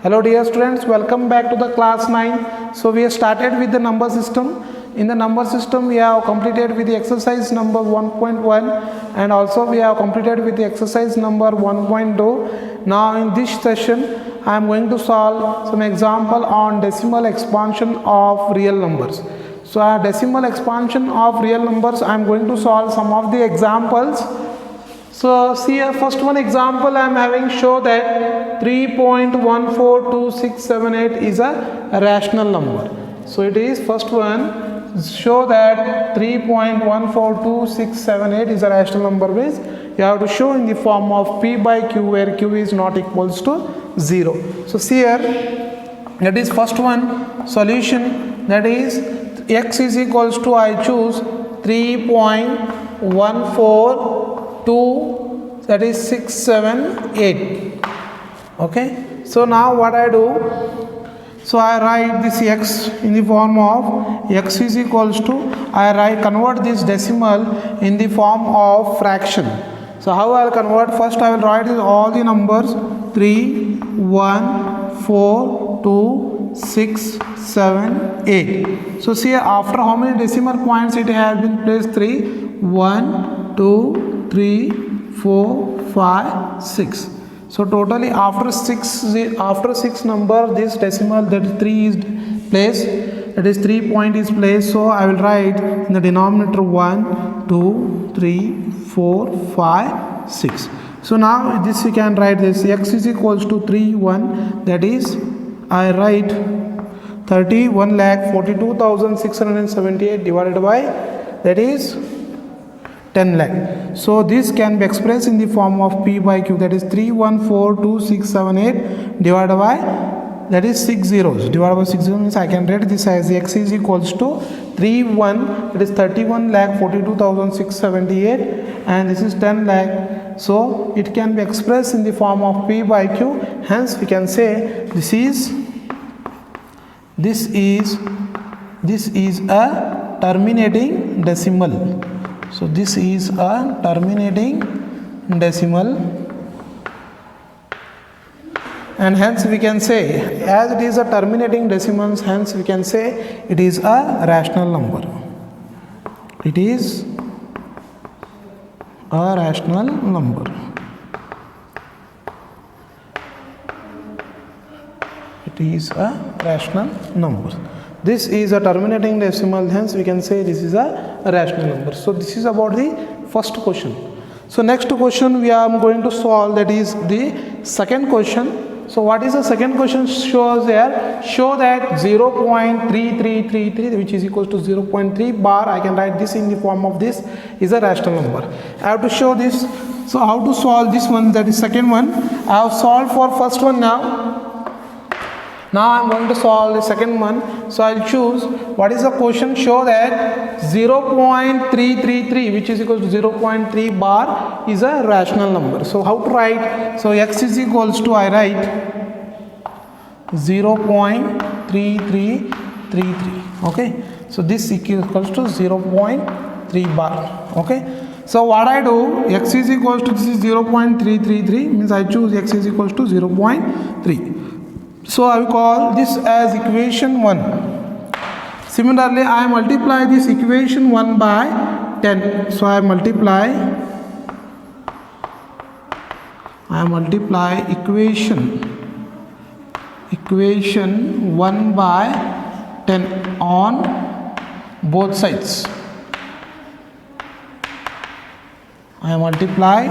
Hello dear students, welcome back to the class 9. So we have started with the number system. In the number system we have completed with the exercise number 1.1 and also we have completed with the exercise number 1.2. Now in this session I am going to solve some example on decimal expansion of real numbers. So decimal expansion of real numbers I am going to solve some of the examples. So see a first one example I am having, show that 3.142678 is a rational number. So it is first one, show that 3.142678 is a rational number, means you have to show in the form of p by q where q is not equals to 0. So see here, that is first one solution, that is x is equals to, I choose 3.142, that is 678. Okay, so now what I do, so I write this x in the form of x is equals to, convert this decimal in the form of fraction. So how I will convert? First I will write all the numbers 3, 1, 4, 2, 6, 7, 8. So see after how many decimal points it has been placed? 3, 1, 2, 3, 4, 5, 6. So totally after 6 number this decimal, that is 3 is placed, that is 3 point is placed. So I will write in the denominator 1, 2, 3, 4, 5, 6. So now this we can write this x is equals to 3, 1, that is I write 31,42,678 divided by, that is 10 lakh. So this can be expressed in the form of p by q, that is 3142678 divided by, that is 6 zeros, divided by 6 zeros, means I can write this as x is equals to 31, that is 31,42,678 and this is 10 lakh. So it can be expressed in the form of p by q. Hence we can say this is a terminating decimal. So this is a terminating decimal, and hence we can say, as it is a terminating decimal, hence we can say it is a rational number. It is a rational number. It is a rational number. This is a terminating decimal, hence we can say this is a rational number. So this is about the first question. So next question we are going to solve, that is the second question. So what is the second question? Shows here, show that 0.3333, which is equals to 0.3 bar, I can write this in the form of this, is a rational number. I have to show this. So how to solve this one, that is second one. I have solved for first one now. Now I am going to solve the second one. So I will choose, what is the question? Show that 0.333, which is equal to 0.3 bar, is a rational number. So how to write? So x is equals to, I write 0.3333. Okay, so this equals to 0.3 bar. Okay, so what I do, x is equals to, this is 0.333, means I choose x is equals to 0.3. So I will call this as equation 1. Similarly, I multiply this equation 1 by 10. So I multiply equation 1 by 10 on both sides. I multiply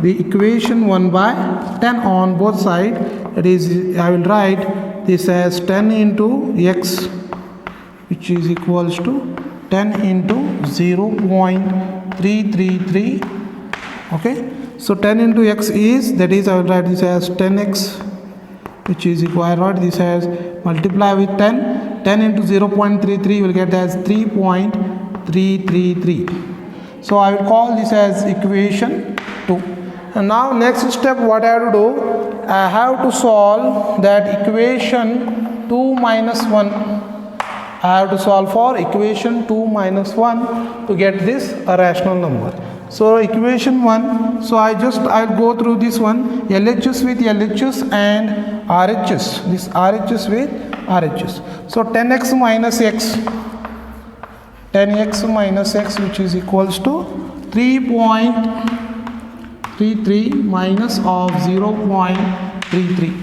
the equation 1 by 10 on both sides. That is, I will write this as 10 into x, which is equals to 10 into 0.333. Okay, so 10 into x is, that is, I will write this as 10x, which is equal, I write this as multiply with 10. 10 into 0.33 will get as 3.333. So I will call this as equation 2. And now next step, what I have to do, I have to solve that equation 2 minus 1. I have to solve for equation 2 minus 1 to get this a rational number. So equation 1, so I'll go through this one, LHS with LHS and RHS, this RHS with RHS. So 10x minus x, 10x minus x, which is equals to 3.33 minus of 0.33.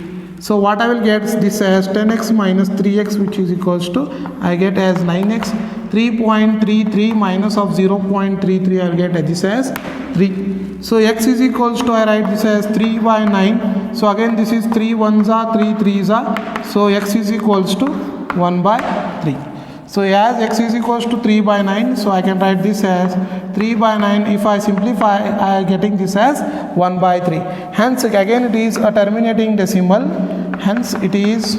So what I will get this as 10x minus 3x, which is equals to, I get as 9x. 3.33 minus of 0.33, I will get this as 3. So x is equals to, I write this as 3 by 9. So again this is 3 1s are 3 3s are. So x is equals to 1 by 3. So as x is equals to 3 by 9, so I can write this as 3 by 9. If I simplify, I am getting this as 1 by 3. Hence again it is a terminating decimal. Hence it is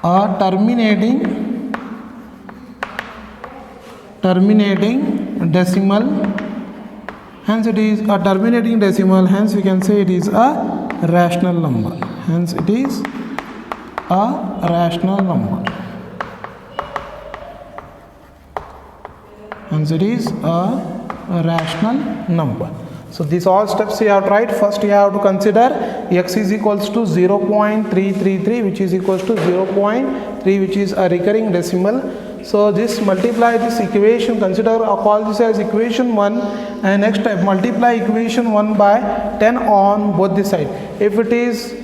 a terminating decimal. Hence it is a terminating decimal. Hence we can say it is a rational number. Hence it is a rational number. Hence it is a rational number. So these all steps you have tried. First you have to consider x is equals to 0.333, which is equals to 0.3, which is a recurring decimal. So this multiply this equation, consider or call this as equation 1, and next step multiply equation 1 by 10 on both the side. If it is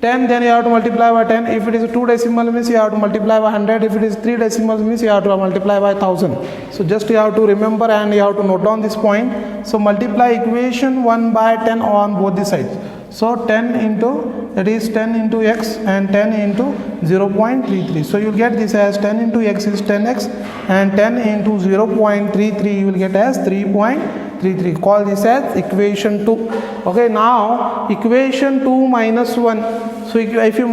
10, then you have to multiply by 10. If it is 2 decimal means you have to multiply by 100. If it is 3 decimals means you have to multiply by 1000. So just you have to remember and you have to note down this point. So multiply equation 1 by 10 on both the sides. So 10 into, that is 10 into x and 10 into 0.33. So you will get this as 10 into x is 10x and 10 into 0.33 you will get as 3.33. Call this as equation 2. Okay, now equation 2 minus 1. So if you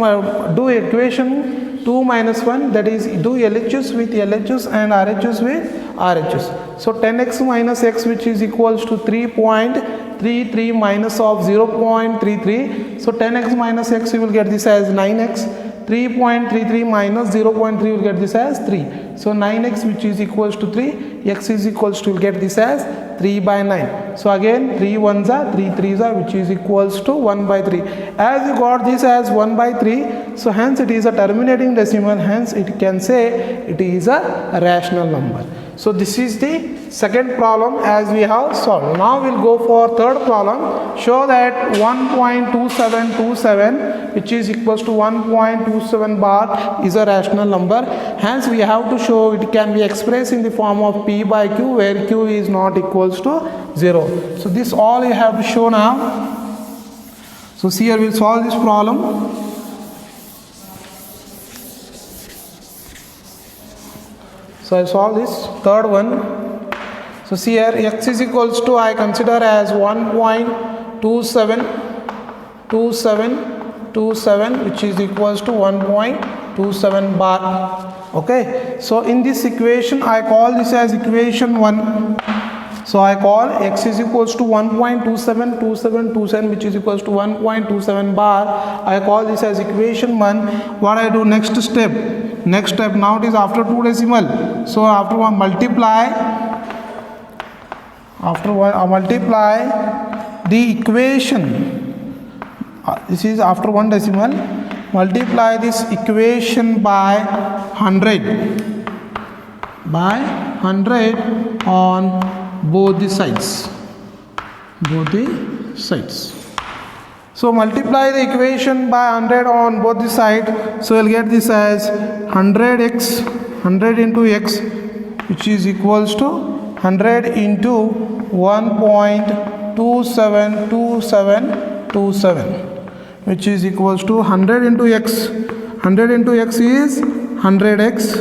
do equation 2 minus 1, that is do LHS with LHS and RHS with RHS. So 10x minus x, which is equals to 3.33 minus of 0.33. So 10x minus x you will get this as 9x. 3.33 minus 0.3 you will get this as 3. So 9x, which is equals to 3, x is equals to, you will get this as 3 by 9. So again 3 1s are 3 3s are, which is equals to 1 by 3. As you got this as 1 by 3, so hence it is a terminating decimal. Hence it can say it is a rational number. So this is the second problem as we have solved. Now we'll go for third problem. Show that 1.2727, which is equals to 1.27 bar, is a rational number. Hence we have to show it can be expressed in the form of p by q, where q is not equals to 0. So this all you have to show now. So see here we'll solve this problem. So I solve this third one. So see here x is equals to, I consider as 1.2727, which is equals to 1.27 bar. Okay, so in this equation I call this as equation 1. So I call x is equals to 1.272727, which is equals to 1.27 bar. I call this as equation 1. What I do next step? Next step, now it is after 2 decimal. So after one multiply the equation. This is after 1 decimal. Multiply this equation by 100 on both the sides. So multiply the equation by 100 on both the sides. So you'll get this as 100x, 100 into x, which is equals to 100 into 1.272727, which is equals to 100 into x. 100 into x is 100x,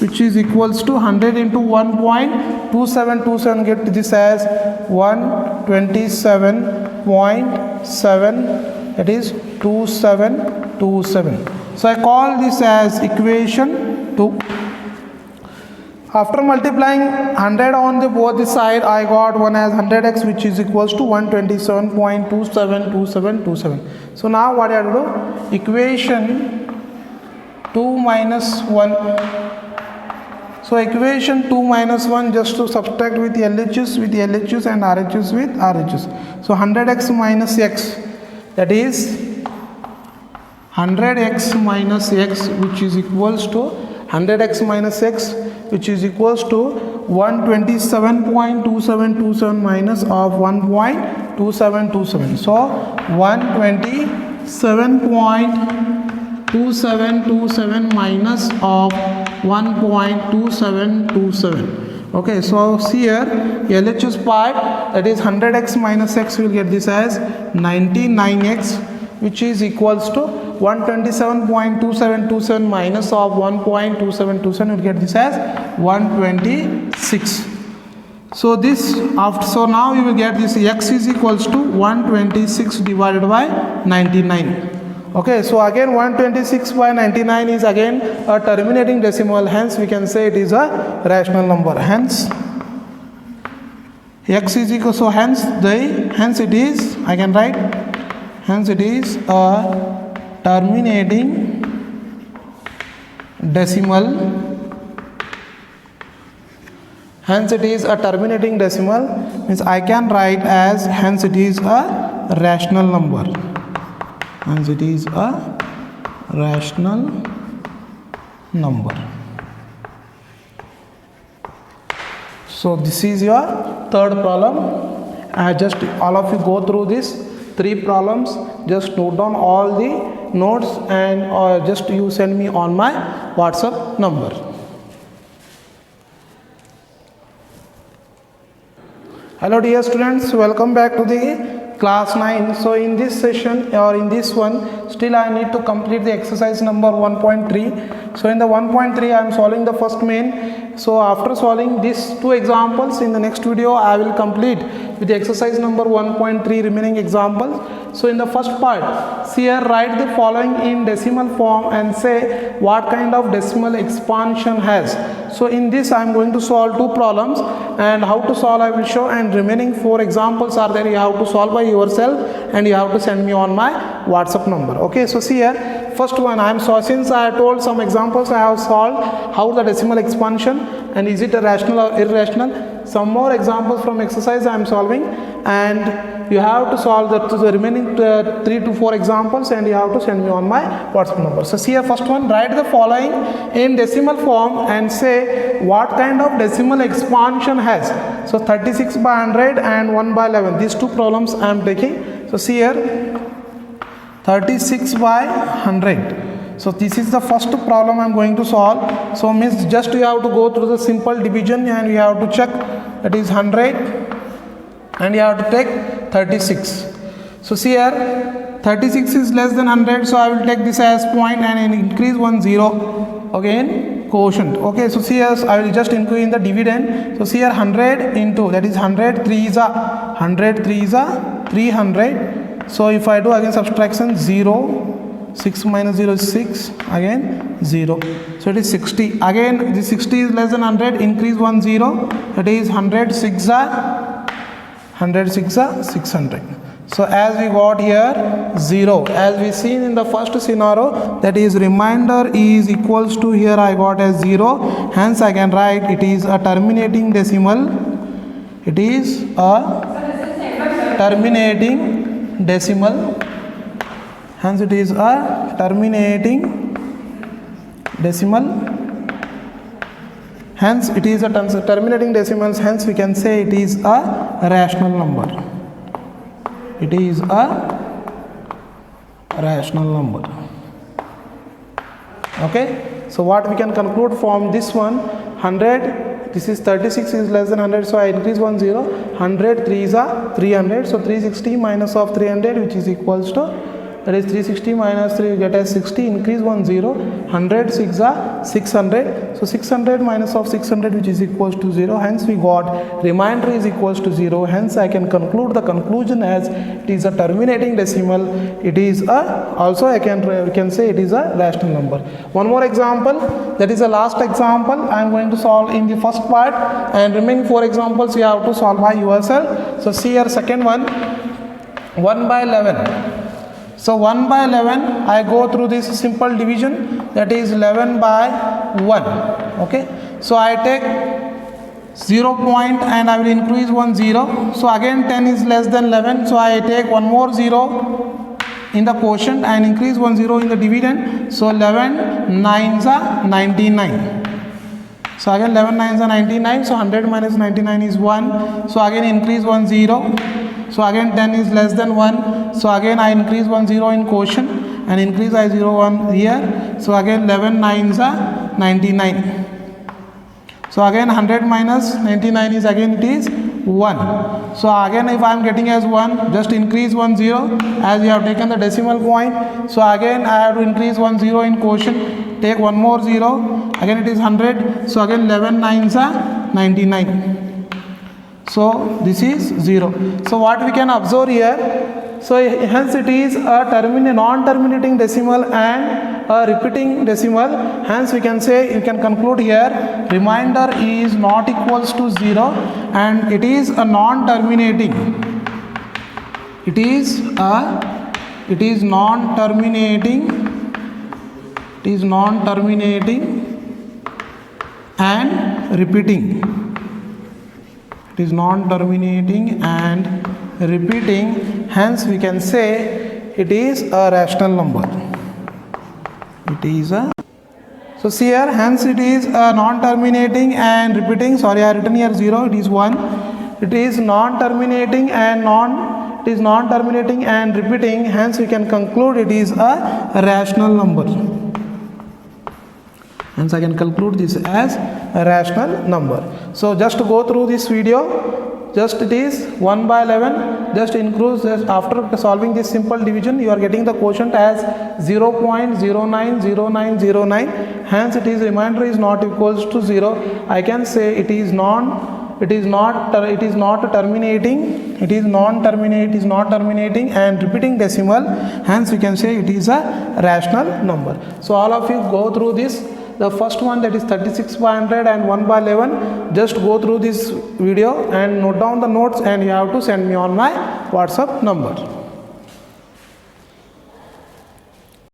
which is equals to 100 into 1.2727, get this as 127.7, that is 2727. So I call this as equation 2. After multiplying 100 on the both the side, I got one as 100x, which is equals to 127.272727. So now what I have to do? Equation 2 minus 1. So So equation 2 minus 1 just to subtract with LHS and RHS with RHS. So 100x minus x, that is 100x minus x, which is equals to 100x minus x, which is equals to 127.2727 minus of 1.2727. So 127.2727 minus of 1.2727. Okay, so here LHS part, that is 100x minus x, will get this as 99x, which is equals to 127.2727 minus of 1.2727, will get this as 126. So this after, so now you will get this x is equals to 126 divided by 99. Okay, so again 126 by 99 is again a terminating decimal, hence we can say it is a rational number. Hence x is equal, so hence it is, I can write, hence it is a terminating decimal. Hence it is a terminating decimal, means I can write as hence it is a rational number. Hence it is a rational number. So this is your third problem. Just all of you go through these 3 problems, just note down all the notes and just you send me on my WhatsApp number. Hello dear students, welcome back to the class 9. So in this session or in this one, still I need to complete the exercise number 1.3. So in the 1.3 I am solving the first main. So after solving these 2 examples, in the next video I will complete with the exercise number 1.3 remaining examples. So in the first part, see here, write the following in decimal form and say what kind of decimal expansion has. So in this I am going to solve 2 problems, and how to solve I will show, and remaining 4 examples are there. You have to solve by yourself and you have to send me on my WhatsApp number. Okay, so see here, first one I am since I have told some examples I have solved how the decimal expansion and is it a rational or irrational. Some more examples from exercise I am solving, and you have to solve the remaining 3 to 4 examples and you have to send me on my WhatsApp number. So see here, first one, write the following in decimal form and say what kind of decimal expansion has. So 36 by 100 and 1 by 11, these 2 problems I am taking. So see here, 36 by 100. So this is the first problem I am going to solve. So means just you have to go through the simple division and you have to check, that is 100 and you have to take 36. So see here, 36 is less than 100, so I will take this as point and increase 1 0 again quotient. Okay, so see here, I will just include in the dividend. So see here, 100 into, that is 100 3 is a 300. So if I do again subtraction, 0, 6 minus 0 is 6, again 0, so it is 60. Again this 60 is less than 100, increase 1 0, that is 100 6 are 600. So as we got here 0, as we seen in the first scenario, that is remainder is equals to, here I got as 0, hence I can write it is a terminating decimal. It is a terminating decimal, hence it is a terminating decimal, hence it is a terminating decimals, hence we can say it is a rational number. It is a rational number. Okay, so what we can conclude from this one, 100, this is 36 is less than 100, so I increase 1 0, 100 3 is a 300, so 360 minus of 300, which is equals to, that is 360 minus 3, you get as 60, increase 1 0, 100 6 are 600, so 600 minus of 600, which is equals to 0, hence we got remainder is equals to 0, hence I can conclude the conclusion as it is a terminating decimal. It is a, also we can say it is a rational number. One more example, that is the last example I am going to solve in the first part, and remaining 4 examples you have to solve by yourself. So see here, second one, 1 by 11. So 1 by 11, I go through this simple division, that is 11 by 1. Okay, So I take 0 point and I will increase 1 0. So again 10 is less than 11. So I take one more 0 in the quotient and increase 1 0 in the dividend. So 11 9s are 99. So again 11 9s are 99. So 100 minus 99 is 1. So again increase 1 0. So again 10 is less than 1. So again I increase 1 0 in quotient and increase I 0 1 here. So again 11 9s are 99. So again 100 minus 99 is again it is 1. So again if I am getting as 1, just increase 1 0 as you have taken the decimal point. So again I have to increase 1 0 in quotient, take one more 0, again it is 100. So again 11 9s are 99. So this is 0. So what we can observe here, so hence it is a non-terminating decimal and a repeating decimal. Hence we can say, you can conclude here, remainder is not equals to 0 and it is a non-terminating. It is non-terminating and repeating. It is non-terminating and repeating. Hence we can say it is a rational number. It is a, so see here, hence it is a non-terminating and repeating. Sorry, I written here 0, it is 1. It is non-terminating and repeating. Hence we can conclude it is a rational number. Hence I can conclude this as a rational number. So just to go through this video, just it is 1 by 11, just increase, just after solving this simple division you are getting the quotient as 0.090909. Hence it is remainder is not equals to 0. I can say it is not terminating and repeating decimal. Hence we can say it is a rational number. So all of you go through this. The first one, that is 36 by 100 and 1 by 11. Just go through this video and note down the notes, and you have to send me on my WhatsApp number.